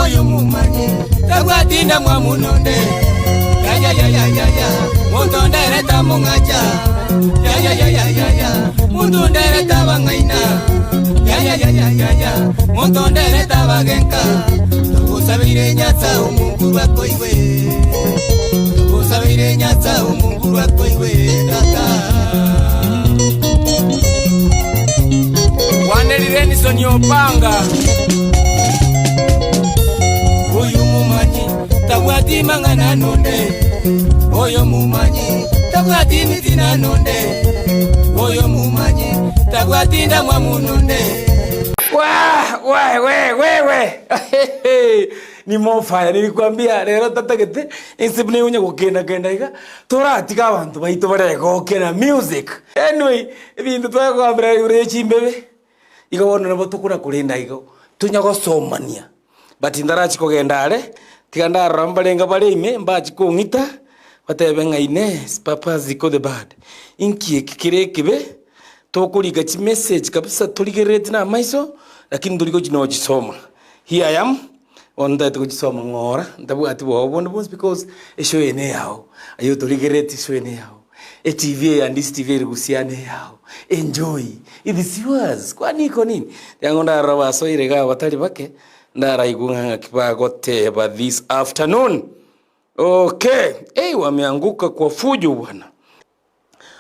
Speaker 1: uyu mumanyi tabwati na mwamunonde ya mutonde reta mungacha ya mutonde reta bangaina ya mutonde reta bagenka tugusabire nyatsa umungu bakoiwe tugusabire nyatsa umungu bakoiwe tata wanelireni soni opanga uyu mumanyi tabwati mangana nonde oyo mumanyi tabwati mitina nonde oyo mumanyi tabwati ndamwa munonde we ni mofaya nilikwambia rero tatagete insibne unye kugenda iga toratika abantu baito barego kena music anyway ibintu twakwambira ure chimbebe igabona nabo tukura kulinda igo tunyago somania but ndarachi kugendare tiganda rambalenga balime mbachi kungita batebe ngaine papa ziko the bad inki kirekebe tokuliga chi message kabisa tuligerete na maiso lakini tuliko chino chisoma here I am on that chisoma ngora ndabu ati wabona boss because esho ene yao ayo tuligerete esho ene yao TV and this TV rusiane yao enjoy it is yours kwani iko nini yango ndarawa so irega batali bake ndara igunga kibago teba this afternoon. Okay, wameanguka kwa fujo bwana.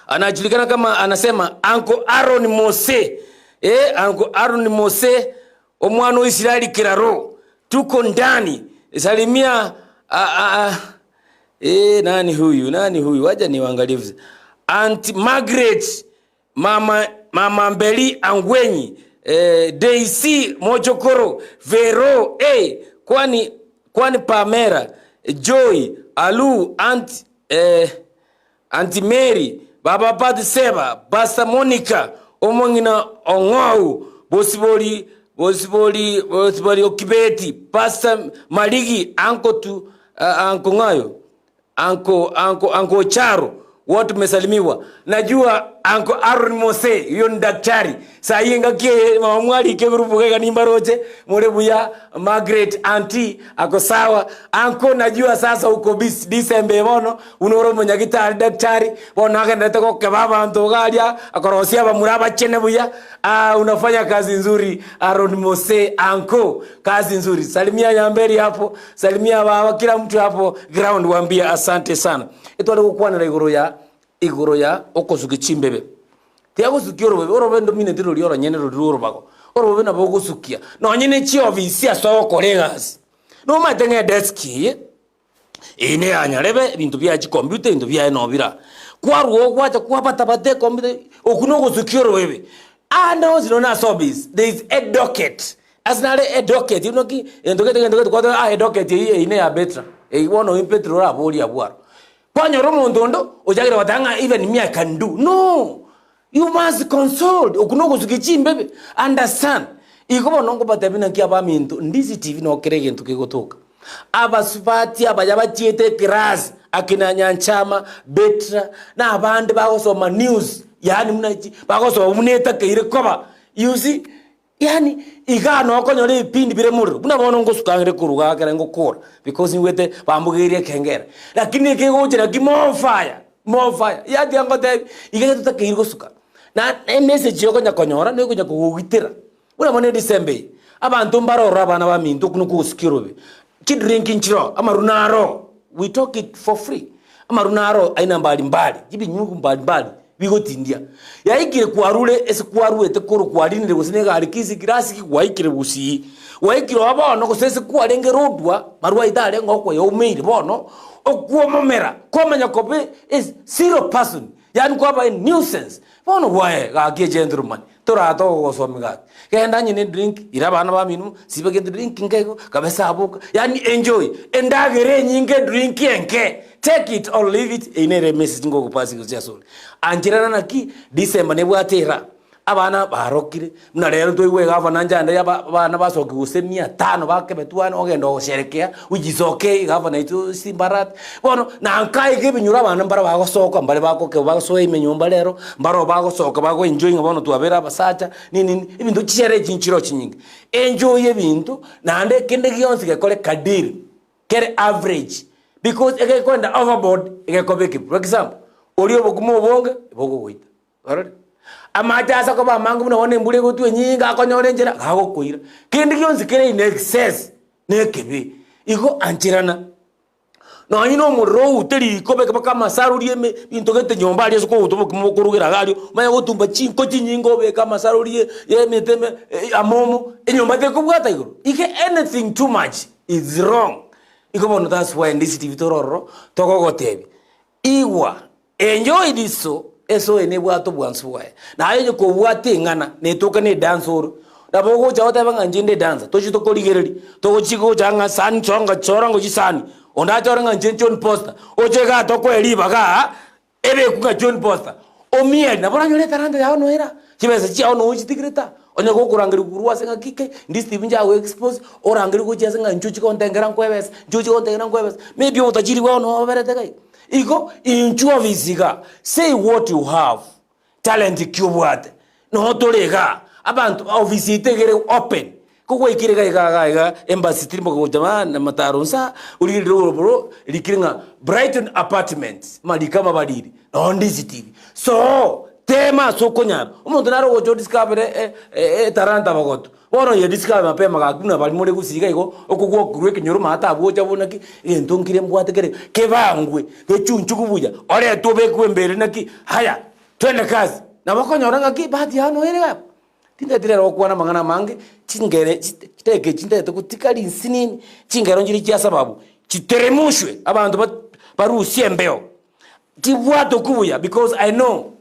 Speaker 1: Anajulikana kama anasema Uncle Aaron Mose. Uncle Aaron Mose omwana wa Israeli kiraro. Tuko ndani. Salimia nani huyu? Waja niwaangalie. Aunt Margaret, Mama Mbeli Angwenyi, Daisy Mochokoro, Vero, kwani Pamela, Joy, Alu, Auntie Mary, Baba Pati Seba, Pastor Monica, Omongina Ongau, Bosiboli Okibeti, Pastor Maligi, Uncle Ngayo, Uncle Charo, wote mesalimiwa. Najua Uncle Aaron Mose, hiyo ni daktari. Saa hii ngakie mamwali keburubuke kanimba roche, murebuya Margaret auntie ako sawa. Uncle najua sasa uko busy December bono, unoro munyagita daktari, bono agenda ko kebaba ntogalia, akorosia bamuraba chene buya. Unafanya kazi nzuri Aaron Mose Uncle, kazi nzuri. Salimia Nyamberi hapo, salimia baba kila mtu hapo ground waambia asante sana. Etwale kukwana igoro ya okosuki chimbebe tiago sukiro bebe orobe ndo mine ndiro lioro nyene ro bago orobe na bogo sukia no nyene chi office aso colleagues no matenge desk ine anyarebe bintu bya chi computer bintu bya no bira kwaruo kwacha kwapata bate computer okuno go sukiro bebe no zinona service there is a docket asnale a docket you know ki endoket kwa a docket ine ya betra wono impetro ra boli abwaro Kwanyoro mundondo ojagira watanga even me I can do. No.
Speaker 2: You must consult. Okunogo sukichimbe. Understand. Iko nongo batabina kia ba mintu. Ndisi TV no kerege ntuke gotoka. Abasufati abayabatiete kiraz. Akina Nyanchama, Betra. Na abande bagosoma news. Yani munachi. Bagosoma muneta keire koba. You see? Yani igano okonyore ipindi bire muru. Buna bono ngosukangire kuruga kera ngokora. Because niwete bambugeria kengera. Lakini kegoje na more fire. More fire. Yadi angote igete tutakire gosuka. Na message yoko nyakonyora no kunya kugitira. Buna mone December. Abantu mbarora bana ba mintu kuno kusikirobe. Kid drinking chiro amarunaro. We talk it for free. Amarunaro aina mbali mbali. Jibi nyungu mbali mbali. Bigotindia. Ya ikire kwarure esikwaru etekuru kwarinire gusinega arikisi girasi kigwaikire busi. Waikire abono gusese kwarenge rodwa marwa itare ngoko yo umiri bono okuo momera. Komanya kobe is zero person. Yani kwa ba nuisance. Bono wae ga gentleman. Tora to gosomiga. Kenda nyine drink irabana ba minu sibege drink ngego kabesa abuka. Yani enjoy. Endagere nyinge drink enke. Take it or leave it. Inere message ngo kupasi kusiasole. Anjirana naki December nebwatera. Abana barokire. Muna rero toiwe gavana njanda ya bana basoki guse 500 bakebetuana ogendo gusherekea which is okay gavana itu Simbarat. Bono na ankai gebinyura bana mbara bagosoka mbare bakoke bagosoe imenyumba rero mbaro bagosoka bago enjoying bono tuabera basacha nini ibintu chere chinchiro chinyingi. Enjoy ebintu nande kende gionse gekole kadiri. Kere average. Because ege kwenda overboard ege kobeki. For example, olio bokumo bonge bogo goita. Alright? Amata ko ba mangu muna wone mbule gotwe nyinga akonyore njera gago koira. Kindi kyonse kere in excess nekebe. Iko anchirana. No anyino muro uteri kobeka kama saruri eme intogete nyomba ali soko utobo kumukurugera galio. Maya gotumba chinko chinyingo be kama saruri yemeteme amomo enyomba te kubwata igoro. Ike anything too much is wrong. Iko bono that's why in this TV tororo togogo tebi. Iwa enjoy this so eso enebwato bwansuwae. Na ayo ko bwate ngana netoka ne dance oro. Dabogo chawata banga njinde dance. Tochi to koligereri. To chiko changa san chonga chorango chisani. Onda choranga njenchon poster. Ochega to ko eliba ga ebe kuga John poster. Omiel na bona nyole taranda yawo no era. Chibese chi ono uchitigreta. Onye go kurangiri kuruwa senga kike ndisi binja we expose orangiri go chesenga nchuchi kontengera nkwebes. Nchuchi kontengera nkwebes. Maybe utachiri wa no berete kai. Iko inchua visiga. Say what you have. Talent kyubwate. No tolega. Abantu office tegere open. Koko ikirega ga embassy trimbo ko jamana matarunsa uri bro likiringa Brighton apartments malikama badiri. On this TV. So tema sokonyana. Umuntu naro go discover taranta bagoto. Bono ye discover mapema kakuna bali mole gusiga iko okugwo kurwe kinyoro mata aboja bonaki entongire mbwatekere kebangwe kechunchu kubuja ore tobe kwembere naki haya twende kazi na bakonyora ngaki bahati hano ere gapo tinda dire okwana mangana mange chingere chiteke chindete kutikali nsinini chingero njiri kya sababu chiteremushwe abantu barusie mbeo tibwato kubuya because I know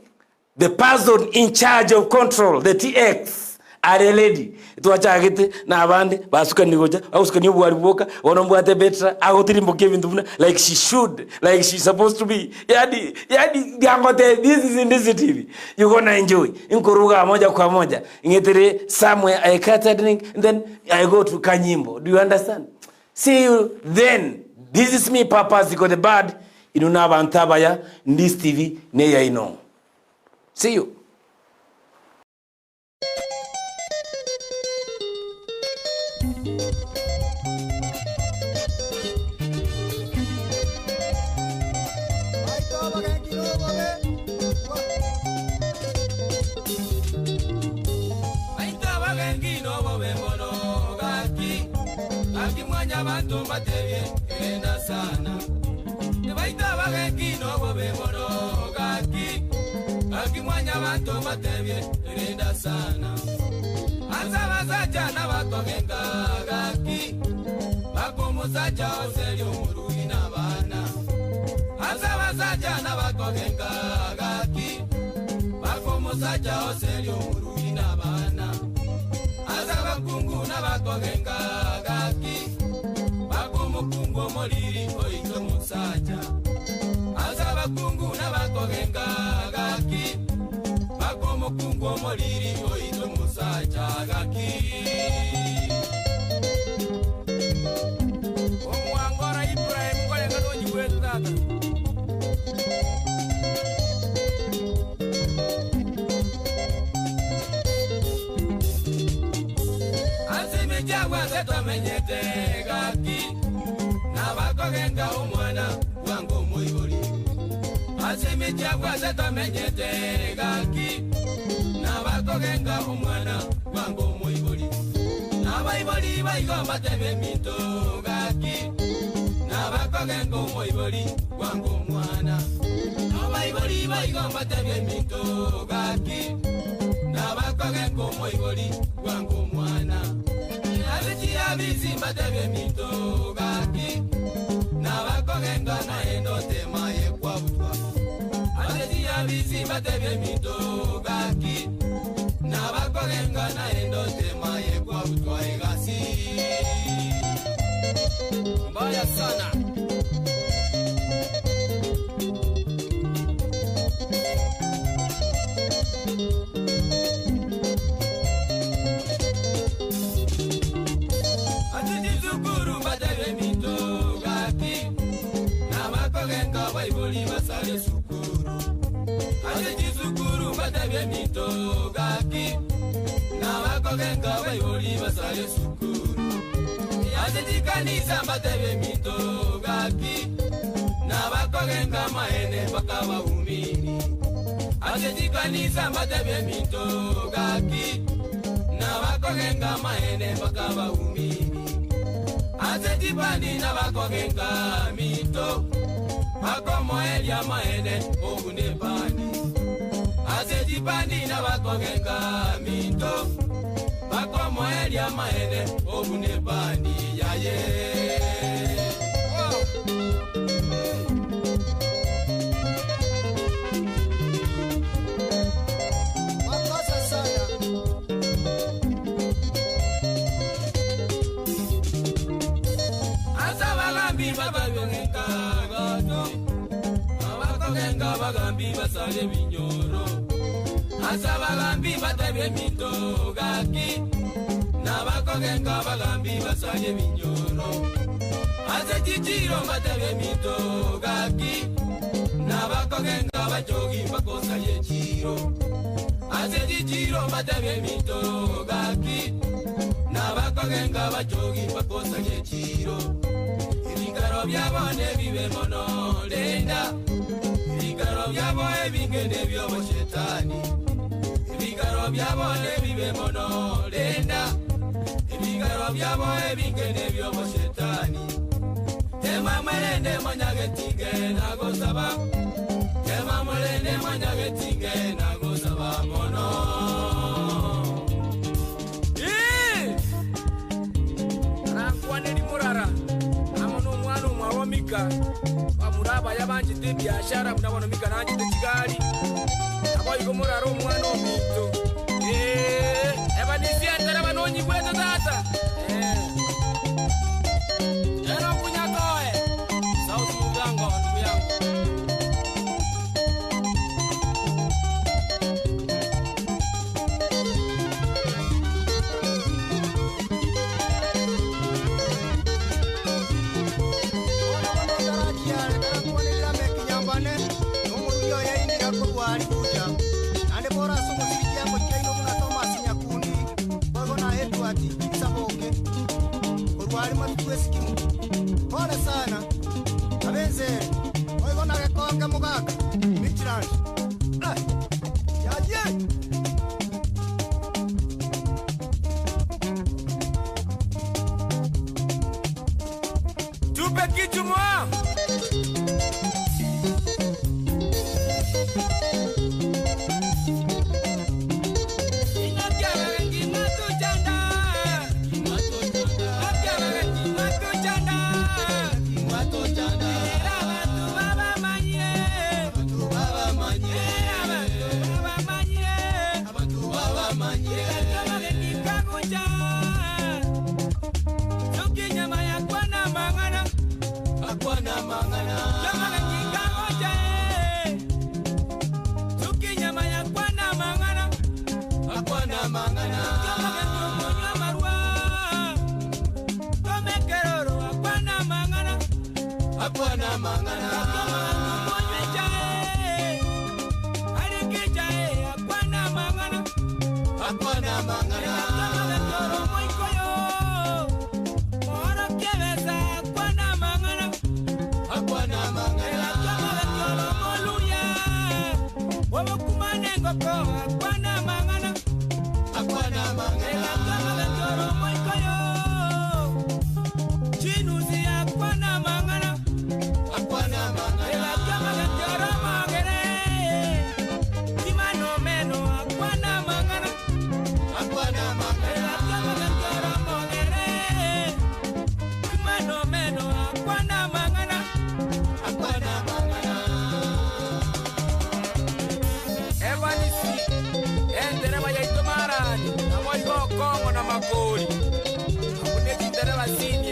Speaker 2: the person in charge of control the TX are lady tuachagite na abandi basuka nigoja ausuka ni bwari boka wonombwate betra agotirimbo kevintu like she should like she's supposed to be yani diangote this is in this TV you gonna enjoy inkuruga moja kwa moja ingetere somewhere I cut a drink and then I go to Kanyimbo. Do you understand? See you then. This is me Papa Ziko the Bad inuna bantabaya in this TV neya ino. See you.
Speaker 1: Abantu batebye enda sana nebaita bagekino bobe moro gaki akimwanya abantu batebye enda sana azaba zaja na bakogenga gaki bakomuzaja oselyo murui na bana azaba zaja na bakogenga gaki bakomuzaja oselyo murui na bana azaba kungu na bakogenga gaki Mukungu moliri oito musaja azaba kungu na bakogenga gaki Mungu moliri oito musacha gaki Omwangora Ibrahim kole ngadonyi wetu tata Azimi jagwa zeto menyete gaki Nabakogenga umwana wangu muiboli Azimi jagwa zeto menyete gaki Nabakogenga umwana wangu muiboli Nabaiboli baigomba tebe minto gaki Nabakogenga muiboli wangu mwana Nabaiboli baigomba tebe minto gaki Nabakogenga muiboli wangu mwana Bizimba tebe minto gaki Nabakogenga naendo tema ye kwa butwa Atetia bizimba tebe minto gaki Nabakogenga naendo tema ye kwa butwa egasi Mbaya sana Baiboli basale sukuru Azeji sukuru batabye mito gaki Nabakogenga baiboli basale sukuru Azeji kanisa batabye mito gaki Nabakogenga maene bakaba umini Azeji kanisa batabye mito gaki Nabakogenga maene bakaba umini Azeji bani nabakogenga mito Akomo elia maene obune bani Azedi bani na bakogenga minto Akomo elia maene obune bani yaye Wakosa sana Asa bagambi baba yongenga Abakogenga bagambi basale binyoro Asa bagambi batebe minto gaki Nabakogenga bagambi basale binyoro Ase chichiro batebe minto gaki Nabakogenga bajogi bakosa ye chiro Ase chichiro batebe minto gaki Nabakogenga bajogi bakosa ye chiro Ibikaro byabone bibe mono lenda Ibikaro byabone bingene byobo shetani Ibikaro byabone bibe mono lenda Ibikaro byabone bingene byobo shetani Tema mwelende mwanyage tinge nagosaba Tema mwelende mwanyage tinge nagosaba mono Rakwane ni murara Mika Amuraba yabanjite biashara mnabona mika nanjite kigali Abayigo muraro mwana omito Eba nisiendera banonyi kweta tata Eno kunyatoe South Mugango ndugu yangu Pole sana Abenze Oigo nagekoka mugaka Michirani Yaje Tupe kitu mwa Akwana ndereba yaito marani, amo igo kongo na makori. Abune chindereba sini